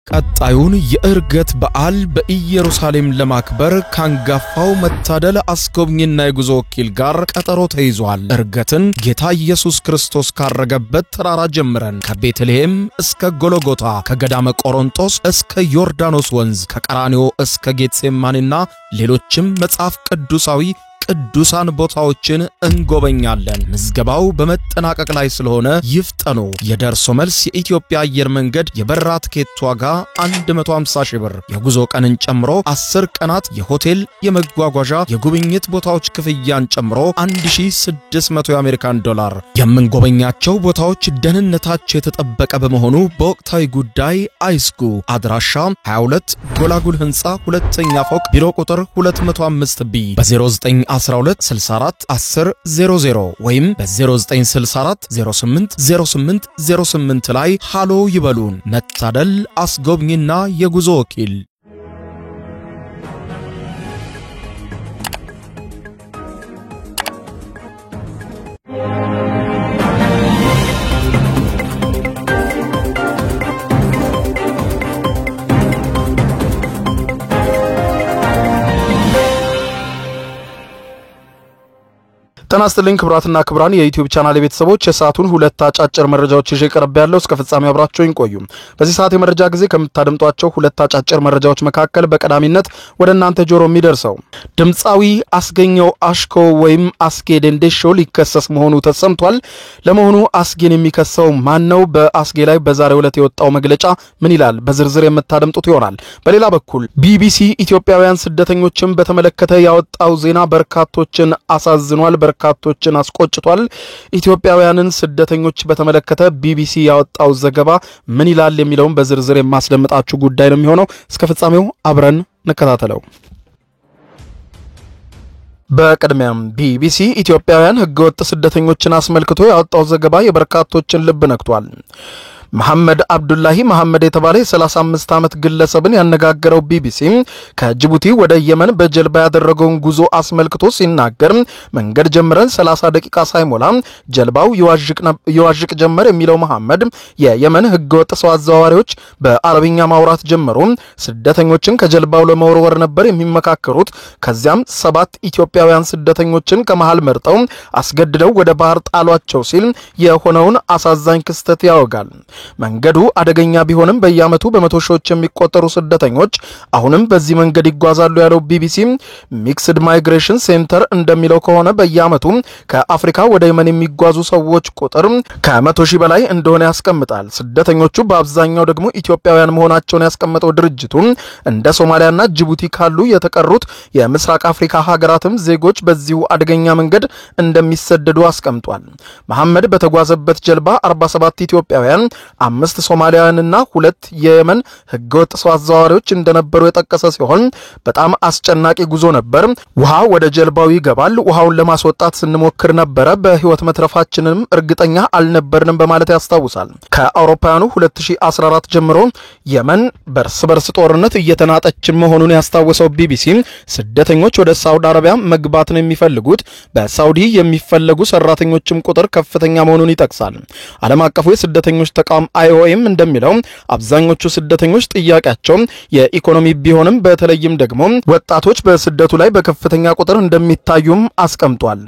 ቀጣዩን የእርገት በዓል በኢየሩሳሌም ለማክበር ካንጋፋው መታደል አስጎብኝና የጉዞ ወኪል ጋር ቀጠሮ ተይዟል። እርገትን ጌታ ኢየሱስ ክርስቶስ ካረገበት ተራራ ጀምረን ከቤተልሔም እስከ ጎልጎታ ከገዳመ ቆሮንጦስ እስከ ዮርዳኖስ ወንዝ ከቀራንዮ እስከ ጌትሴማኒና ሌሎችም መጽሐፍ ቅዱሳዊ ቅዱሳን ቦታዎችን እንጎበኛለን። ምዝገባው በመጠናቀቅ ላይ ስለሆነ ይፍጠኑ። የደርሶ መልስ የኢትዮጵያ አየር መንገድ የበረራ ትኬት ዋጋ 150 ሺህ ብር፣ የጉዞ ቀንን ጨምሮ 10 ቀናት የሆቴል የመጓጓዣ የጉብኝት ቦታዎች ክፍያን ጨምሮ 1600 የአሜሪካን ዶላር። የምንጎበኛቸው ቦታዎች ደህንነታቸው የተጠበቀ በመሆኑ በወቅታዊ ጉዳይ አይስጉ። አድራሻ 22 ጎላጉል ህንጻ ሁለተኛ ፎቅ ቢሮ ቁጥር 205 ቢ በ09 12 64 10 00 ወይም በ0964 08 08 08 ላይ ሃሎ ይበሉን። መታደል አስጎብኝና የጉዞ ወኪል። ተናስተልኝ ክብራትና ክብራን የዩቲዩብ ቻናል ቤተሰቦች የሰዓቱን ሁለት አጫጭር መረጃዎች ይዤ ቀርብ ያለው እስከ ፍጻሜው አብራችሁኝ ቆዩ። በዚህ ሰዓት የመረጃ ጊዜ ከምታደምጧቸው ሁለት አጫጭር መረጃዎች መካከል በቀዳሚነት ወደ እናንተ ጆሮ የሚደርሰው ድምጻዊ አስገኘው አሽኮ ወይም አስጌ ደንዴሾ ሊከሰስ መሆኑ ተሰምቷል። ለመሆኑ አስጌን የሚከሰው ማን ነው? በአስጌ ላይ በዛሬው ዕለት የወጣው መግለጫ ምን ይላል? በዝርዝር የምታደምጡት ይሆናል። በሌላ በኩል ቢቢሲ ኢትዮጵያውያን ስደተኞችን በተመለከተ ያወጣው ዜና በርካቶችን አሳዝኗል፣ በርካቶችን አስቆጭቷል። ኢትዮጵያውያንን ስደተኞች በተመለከተ ቢቢሲ ያወጣው ዘገባ ምን ይላል የሚለውን በዝርዝር የማስደምጣችሁ ጉዳይ ነው የሚሆነው። እስከ ፍጻሜው አብረን እንከታተለው። በቀድሚያም ቢቢሲ ኢትዮጵያውያን ህገወጥ ስደተኞችን አስመልክቶ ያወጣው ዘገባ የበርካቶችን ልብ ነክቷል። መሐመድ አብዱላሂ መሐመድ የተባለ የ35 ዓመት ግለሰብን ያነጋገረው ቢቢሲ ከጅቡቲ ወደ የመን በጀልባ ያደረገውን ጉዞ አስመልክቶ ሲናገር መንገድ ጀምረን 30 ደቂቃ ሳይሞላ ጀልባው ይዋዥቅ ጀመር የሚለው መሐመድ የየመን ህገወጥ ሰው አዘዋዋሪዎች በአረብኛ ማውራት ጀመሩ። ስደተኞችን ከጀልባው ለመወርወር ነበር የሚመካከሩት። ከዚያም 7 ኢትዮጵያውያን ስደተኞችን ከመሃል መርጠው አስገድደው ወደ ባህር ጣሏቸው ሲል የሆነውን አሳዛኝ ክስተት ያወጋል። መንገዱ አደገኛ ቢሆንም በየዓመቱ በመቶ ሺዎች የሚቆጠሩ ስደተኞች አሁንም በዚህ መንገድ ይጓዛሉ ያለው ቢቢሲ ሚክስድ ማይግሬሽን ሴንተር እንደሚለው ከሆነ በየዓመቱ ከአፍሪካ ወደ የመን የሚጓዙ ሰዎች ቁጥር ከ100 ሺህ በላይ እንደሆነ ያስቀምጣል። ስደተኞቹ በአብዛኛው ደግሞ ኢትዮጵያውያን መሆናቸውን ያስቀመጠው ድርጅቱ እንደ ሶማሊያና ጅቡቲ ካሉ የተቀሩት የምስራቅ አፍሪካ ሀገራትም ዜጎች በዚሁ አደገኛ መንገድ እንደሚሰደዱ አስቀምጧል። መሐመድ በተጓዘበት ጀልባ 47 ኢትዮጵያውያን 5 ሶማሊያውያንና 2 የየመን ህገወጥ ሰው አዘዋዋሪዎች እንደነበሩ የጠቀሰ ሲሆን በጣም አስጨናቂ ጉዞ ነበር። ውሃ ወደ ጀልባው ይገባል። ውሃውን ለማስወጣት ስንሞክር ነበር። በህይወት መትረፋችንም እርግጠኛ አልነበርንም በማለት ያስታውሳል። ከአውሮፓውያኑ 2014 ጀምሮ የመን በርስ በርስ ጦርነት እየተናጠች መሆኑን ያስታወሰው ቢቢሲ ስደተኞች ወደ ሳውዲ አረቢያ መግባት ነው የሚፈልጉት። በሳውዲ የሚፈለጉ ሰራተኞችም ቁጥር ከፍተኛ መሆኑን ይጠቅሳል። ዓለም አቀፉ የስደተኞች ተቋም አይኦኤም እንደሚለው አብዛኞቹ ስደተኞች ጥያቄያቸው የኢኮኖሚ ቢሆንም በተለይም ደግሞ ወጣቶች በስደቱ ላይ በከፍተኛ ቁጥር እንደሚታዩም አስቀምጧል።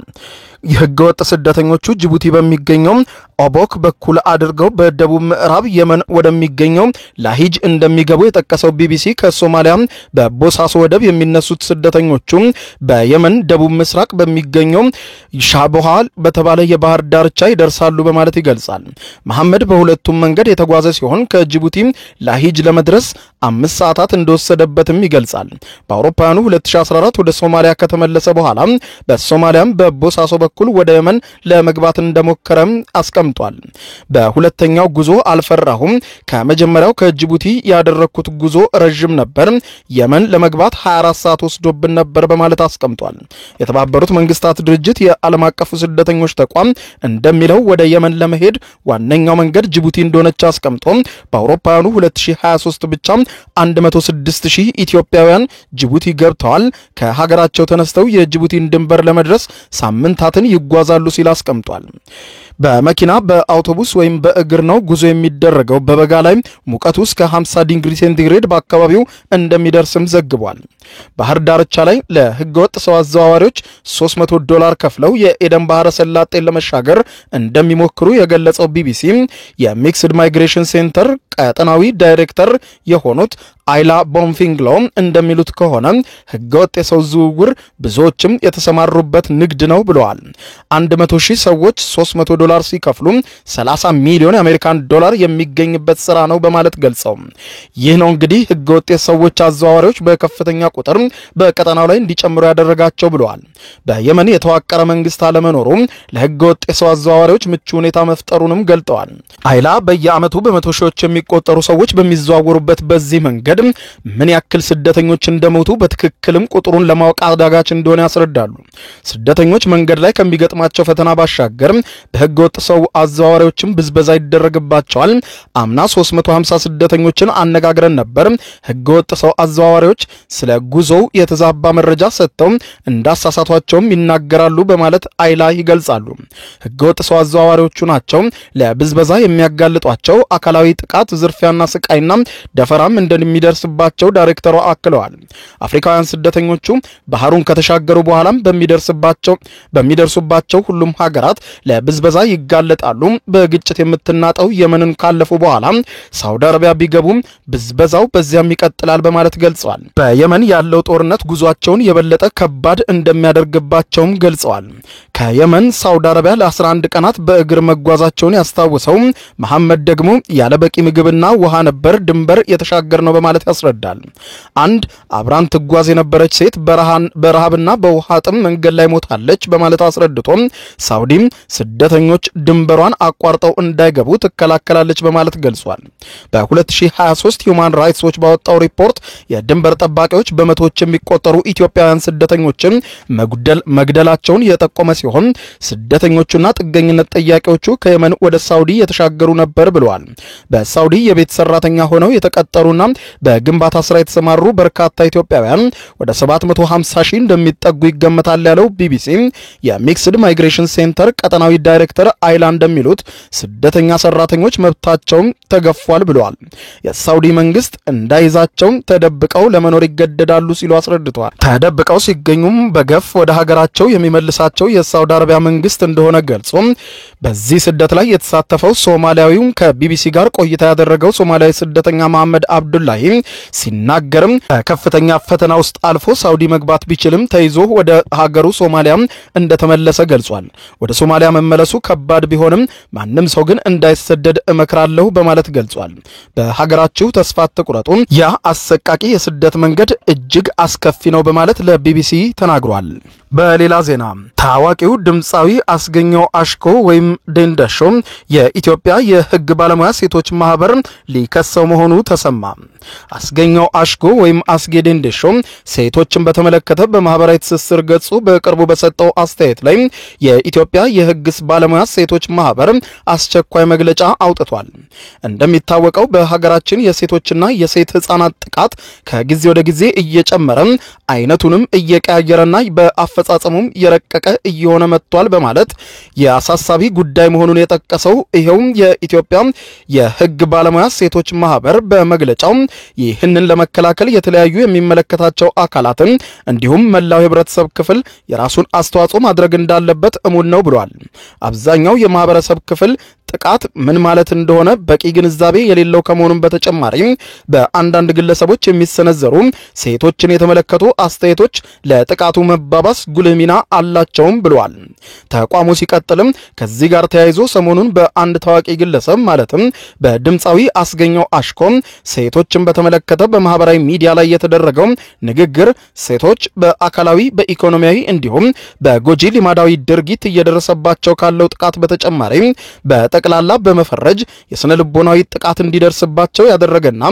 የህገወጥ ስደተኞቹ ጅቡቲ በሚገኘው ኦቦክ በኩል አድርገው በደቡብ ምዕራብ የመን ወደሚገኘው ላሂጅ እንደሚገቡ የጠቀሰው ቢቢሲ ከሶማሊያ በቦሳሶ ወደብ የሚነሱት ስደተኞቹ በየመን ደቡብ ምስራቅ በሚገኘው ሻቦሃል በተባለ የባህር ዳርቻ ይደርሳሉ በማለት ይገልጻል። መሐመድ በሁለቱም መንገድ የተጓዘ ሲሆን ከጅቡቲ ላሂጅ ለመድረስ 5 ሰዓታት እንደወሰደበትም ይገልጻል። በአውሮፓውያኑ 2014 ወደ ሶማሊያ ከተመለሰ በኋላ በሶማሊያም በቦሳሶ በኩል ወደ የመን ለመግባት እንደሞከረም አስቀምጧል። በሁለተኛው ጉዞ አልፈራሁም። ከመጀመሪያው ከጅቡቲ ያደረኩት ጉዞ ረጅም ነበር። የመን ለመግባት 24 ሰዓት ወስዶብን ነበር በማለት አስቀምጧል። የተባበሩት መንግስታት ድርጅት የዓለም አቀፉ ስደተኞች ተቋም እንደሚለው ወደ የመን ለመሄድ ዋነኛው መንገድ ጅቡቲ እንደሆነች አስቀምጦ በአውሮፓውያኑ 2023 ብቻ 106,000 ኢትዮጵያውያን ጅቡቲ ገብተዋል። ከሀገራቸው ተነስተው የጅቡቲን ድንበር ለመድረስ ሳምንታትን ይጓዛሉ ሲል አስቀምጧል። በመኪና በአውቶቡስ ወይም በእግር ነው ጉዞ የሚደረገው። በበጋ ላይ ሙቀቱ እስከ 50 ዲግሪ ሴንቲግሬድ በአካባቢው እንደሚደርስም ዘግቧል። ባህር ዳርቻ ላይ ለህገወጥ ሰው አዘዋዋሪዎች $300 ከፍለው የኤደን ባህረ ሰላጤን ለመሻገር እንደሚሞክሩ የገለጸው ቢቢሲ የሚክስድ ማይግሬሽን ሴንተር ቀጠናዊ ዳይሬክተር የሆኑት አይላ ቦንፊንግሎ እንደሚሉት ከሆነ ህገወጥ የሰው ዝውውር ብዙዎችም የተሰማሩበት ንግድ ነው ብለዋል። 100,000 ሰዎች $300 ሲከፍሉ 30 ሚሊዮን የአሜሪካን ዶላር የሚገኝበት ስራ ነው በማለት ገልጸው ይህ ነው እንግዲህ ህገወጥ የሰዎች አዘዋዋሪዎች በከፍተኛ ቁጥር በቀጠናው ላይ እንዲጨምሩ ያደረጋቸው ብለዋል። በየመን የተዋቀረ መንግስት አለመኖሩ ለህገወጥ የሰው አዘዋዋሪዎች ምቹ ሁኔታ መፍጠሩንም ገልጠዋል። አይላ በየአመቱ በመቶ ሺዎች የሚቆጠሩ ሰዎች በሚዘዋወሩበት በዚህ መንገድ ምን ያክል ስደተኞች እንደሞቱ በትክክልም ቁጥሩን ለማወቅ አዳጋች እንደሆነ ያስረዳሉ። ስደተኞች መንገድ ላይ ከሚገጥማቸው ፈተና ባሻገር በህገወጥ ሰው አዘዋዋሪዎችም ብዝበዛ ይደረግባቸዋል። አምና 350 ስደተኞችን አነጋግረን ነበር። ህገወጥ ሰው አዘዋዋሪዎች ስለ ጉዞው የተዛባ መረጃ ሰጥተው እንዳሳሳቷቸውም ይናገራሉ በማለት አይላ ይገልጻሉ። ህገወጥ ሰው አዘዋዋሪዎቹ ናቸው ለብዝበዛ የሚያጋልጧቸው። አካላዊ ጥቃት፣ ዝርፊያና ስቃይና ደፈራም እንደሚደርስባቸው ዳይሬክተሩ አክለዋል። አፍሪካውያን ስደተኞቹ ባህሩን ከተሻገሩ በኋላም በሚደርሱባቸው ሁሉም ሀገራት ለብዝበዛ ይጋለጣሉ። በግጭት የምትናጠው የመንን ካለፉ በኋላ ሳውዲ አረቢያ ቢገቡም ብዝበዛው በዚያም ይቀጥላል በማለት ገልጸዋል። በየመን ያለው ጦርነት ጉዟቸውን የበለጠ ከባድ እንደሚያደርግባቸውም ገልጸዋል። ከየመን ሳውዲ አረቢያ ለ11 ቀናት በእግር መጓዛቸውን ያስታውሰው መሐመድ ደግሞ ያለ በቂ ምግብና ውሃ ነበር ድንበር የተሻገር ነው በማለት ያስረዳል። አንድ አብራን ትጓዝ የነበረች ሴት በረሃብና በውሃ ጥም መንገድ ላይ ሞታለች በማለት አስረድቶም ሳውዲም ስደተኞች ድንበሯን አቋርጠው እንዳይገቡ ትከላከላለች በማለት ገልጿል። በ2023 ሁማን ራይትስ ዎች ባወጣው ሪፖርት የድንበር ጠባቂዎች በመቶዎች የሚቆጠሩ ኢትዮጵያውያን ስደተኞችን መግደላቸውን የጠቆመ ሲሆን ስደተኞቹና ጥገኝነት ጠያቂዎቹ ከየመን ወደ ሳውዲ የተሻገሩ ነበር ብለዋል። በሳውዲ የቤት ሰራተኛ ሆነው የተቀጠሩና በግንባታ ስራ የተሰማሩ በርካታ ኢትዮጵያውያን ወደ 750,000 እንደሚጠጉ ይገመታል ያለው ቢቢሲ የሚክስድ ማይግሬሽን ሴንተር ቀጠናዊ ዳይሬክተር አይላ እንደሚሉት ስደተኛ ሰራተኞች መብታቸው ተገፏል ብለዋል። የሳውዲ መንግስት እንዳይዛቸው ተደብቀው ለመኖር ይገደዳሉ ሲሉ አስረድተዋል። ተደብቀው ሲገኙም በገፍ ወደ ሀገራቸው የሚመልሳቸው የሳውዲ አረቢያ መንግስት እንደሆነ ገልጾ በዚህ ስደት ላይ የተሳተፈው ሶማሊያዊው ከቢቢሲ ጋር ቆይታ ያደረገው ሶማሊያዊ ስደተኛ መሐመድ አብዱላሂ ሲናገርም ከፍተኛ ፈተና ውስጥ አልፎ ሳውዲ መግባት ቢችልም ተይዞ ወደ ሀገሩ ሶማሊያ እንደተመለሰ ገልጿል። ወደ ሶማሊያ መመለሱ ከባድ ቢሆንም ማንም ሰው ግን እንዳይሰደድ እመክራለሁ በማለት ገልጿል። በሀገራችሁ ተስፋ አትቁረጡ፣ ያ አሰቃቂ የስደት መንገድ እጅግ አስከፊ ነው በማለት ለቢቢሲ ተናግሯል። በሌላ ዜና ታዋቂው ድምጻዊ አስገኘው አሽኮ ወይም ዴንደሾ የኢትዮጵያ የህግ ባለሙያ ሴቶች ማህበር ሊከሰው መሆኑ ተሰማ። አስገኘው አሽኮ ወይም አስጌ ዴንደሾ ሴቶችን በተመለከተ በማህበራዊ ትስስር ገጹ በቅርቡ በሰጠው አስተያየት ላይ የኢትዮጵያ የህግ ባለሙያ ሴቶች ማህበር አስቸኳይ መግለጫ አውጥቷል። እንደሚታወቀው በሀገራችን የሴቶችና የሴት ህፃናት ጥቃት ከጊዜ ወደ ጊዜ እየጨመረ አይነቱንም እየቀያየረና በአፈጻጸሙም የረቀቀ እየሆነ መጥቷል በማለት የአሳሳቢ ጉዳይ መሆኑን የጠቀሰው ይሄው የኢትዮጵያ የህግ ባለሙያ ሴቶች ማህበር በመግለጫው ይህንን ለመከላከል የተለያዩ የሚመለከታቸው አካላትን እንዲሁም መላው ህብረተሰብ ክፍል የራሱን አስተዋጽኦ ማድረግ እንዳለበት እሙን ነው ብሏል። አብዛኛው የማህበረሰብ ክፍል ጥቃት ምን ማለት እንደሆነ በቂ ግንዛቤ የሌለው ከመሆኑም በተጨማሪ በአንዳንድ ግለሰቦች የሚሰነዘሩ ሴቶችን የተመለከቱ አስተያየቶች ለጥቃቱ መባባስ ጉልህ ሚና አላቸውም ብለዋል። ተቋሙ ሲቀጥልም ከዚህ ጋር ተያይዞ ሰሞኑን በአንድ ታዋቂ ግለሰብ ማለትም በድምጻዊ አስገኘው አሽኮ ሴቶችን በተመለከተ በማህበራዊ ሚዲያ ላይ የተደረገው ንግግር ሴቶች በአካላዊ በኢኮኖሚያዊ እንዲሁም በጎጂ ልማዳዊ ድርጊት እየደረሰባቸው ካለው ጥቃት በተጨማሪ በጠቅላላ በመፈረጅ የስነ ልቦናዊ ጥቃት እንዲደርስባቸው ያደረገና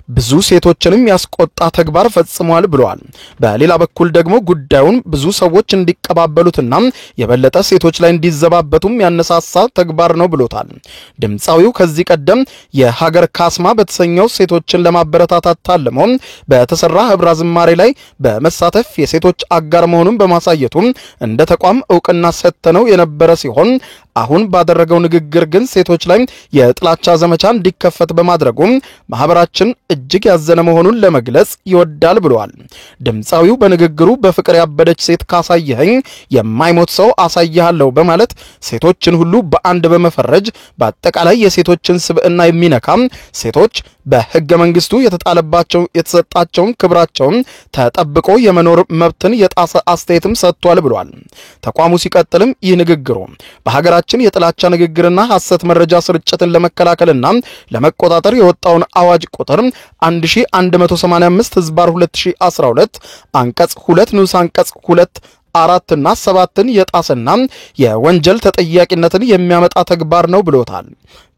ብዙ ሴቶችንም ያስቆጣ ተግባር ፈጽሟል ብለዋል። በሌላ በኩል ደግሞ ጉዳዩን ብዙ ሰዎች እንዲቀባበሉትና የበለጠ ሴቶች ላይ እንዲዘባበቱም ያነሳሳ ተግባር ነው ብሎታል። ድምጻዊው ከዚህ ቀደም የሀገር ካስማ በተሰኘው ሴቶችን ለማበረታታት ታልሞ በተሰራ ህብረ ዝማሬ ላይ በመሳተፍ የሴቶች አጋር መሆኑን በማሳየቱ እንደ ተቋም ዕውቅና ሰጥተነው የነበረ ሲሆን አሁን ባደረገው ንግግር ግን ሴቶች ላይ የጥላቻ ዘመቻ እንዲከፈት በማድረጉ ማህበራችን እጅግ ያዘነ መሆኑን ለመግለጽ ይወዳል ብለዋል። ድምጻዊው በንግግሩ በፍቅር ያበደች ሴት ካሳየኸኝ የማይሞት ሰው አሳያለሁ በማለት ሴቶችን ሁሉ በአንድ በመፈረጅ በአጠቃላይ የሴቶችን ስብዕና የሚነካ ሴቶች በህገ መንግስቱ የተሰጣቸውን ክብራቸውን ተጠብቆ የመኖር መብትን የጣሰ አስተያየትም ሰጥቷል ብሏል። ተቋሙ ሲቀጥልም ይህ ንግግሩ በሀገራችን የጥላቻ ንግግርና ሐሰት መረጃ ስርጭትን ለመከላከልና ለመቆጣጠር የወጣውን አዋጅ ቁጥር 1185 ህዝባር 2012 አንቀጽ 2 ንዑስ አንቀጽ 2 4 እና 7ን የጣሰና የወንጀል ተጠያቂነትን የሚያመጣ ተግባር ነው ብሎታል።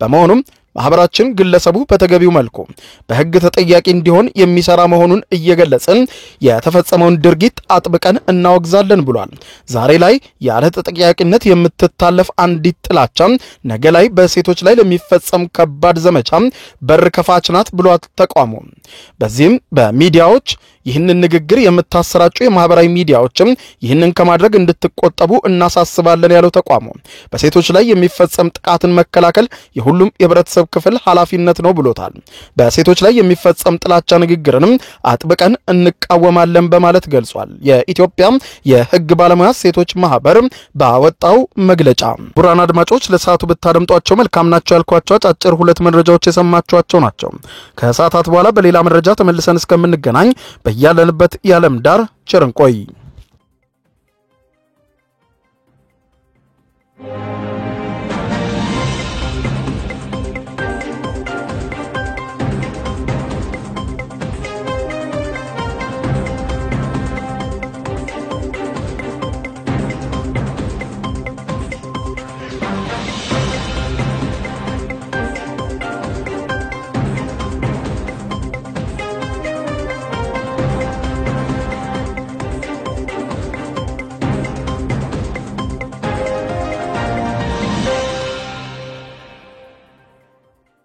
በመሆኑም ማህበራችን ግለሰቡ በተገቢው መልኩ በህግ ተጠያቂ እንዲሆን የሚሰራ መሆኑን እየገለጽን የተፈጸመውን ድርጊት አጥብቀን እናወግዛለን ብሏል። ዛሬ ላይ ያለ ተጠያቂነት የምትታለፍ አንዲት ጥላቻ ነገ ላይ በሴቶች ላይ ለሚፈጸም ከባድ ዘመቻ በር ከፋች ናት ብሏል ተቋሙ። በዚህም በሚዲያዎች ይህንን ንግግር የምታሰራጩ የማህበራዊ ሚዲያዎችም ይህንን ከማድረግ እንድትቆጠቡ እናሳስባለን ያለው ተቋሙ በሴቶች ላይ የሚፈጸም ጥቃትን መከላከል የሁሉም የህብረተሰብ ክፍል ኃላፊነት ነው ብሎታል። በሴቶች ላይ የሚፈጸም ጥላቻ ንግግርንም አጥብቀን እንቃወማለን በማለት ገልጿል። የኢትዮጵያ የህግ ባለሙያ ሴቶች ማህበር ባወጣው መግለጫ ቡራን አድማጮች ለሰዓቱ ብታደምጧቸው መልካም ናቸው ያልኳቸው አጫጭር ሁለት መረጃዎች የሰማችኋቸው ናቸው። ከሰዓታት በኋላ በሌላ መረጃ ተመልሰን እስከምንገናኝ ያለንበት የዓለም ዳር ቸር እንቆይ።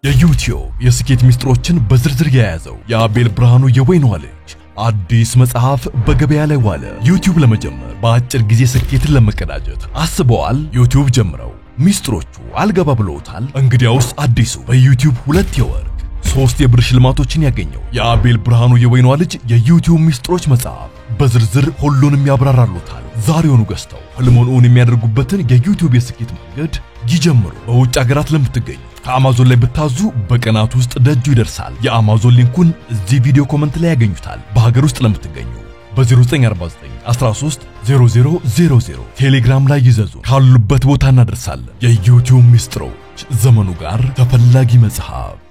የዩቲዩብ የስኬት ሚስጥሮችን በዝርዝር የያዘው የአቤል ብርሃኑ የወይኗ ልጅ አዲስ መጽሐፍ በገበያ ላይ ዋለ። ዩቲዩብ ለመጀመር በአጭር ጊዜ ስኬትን ለመቀዳጀት አስበዋል? ዩቲዩብ ጀምረው ሚስጥሮቹ አልገባ ብለውታል? እንግዲያውስ አዲሱ በዩቲዩብ 2 የወርቅ 3 የብር ሽልማቶችን ያገኘው የአቤል ብርሃኑ የወይኗ ልጅ የዩቲዩብ ሚስጥሮች መጽሐፍ በዝርዝር ሁሉንም ያብራራሉታል። ዛሬውኑ ገዝተው ህልሞን እውን የሚያደርጉበትን የዩቲዩብ የስኬት መንገድ ይጀምሩ። በውጭ ሀገራት ለምትገኙ ከአማዞን ላይ ብታዙ በቀናት ውስጥ ደጁ ይደርሳል። የአማዞን ሊንኩን እዚህ ቪዲዮ ኮሜንት ላይ ያገኙታል። በሀገር ውስጥ ለምትገኙ በ0949 13 0000 ቴሌግራም ላይ ይዘዙ። ካሉበት ቦታ እናደርሳለን። የዩቲዩብ ሚስጥሮች ዘመኑ ጋር ተፈላጊ መጽሐፍ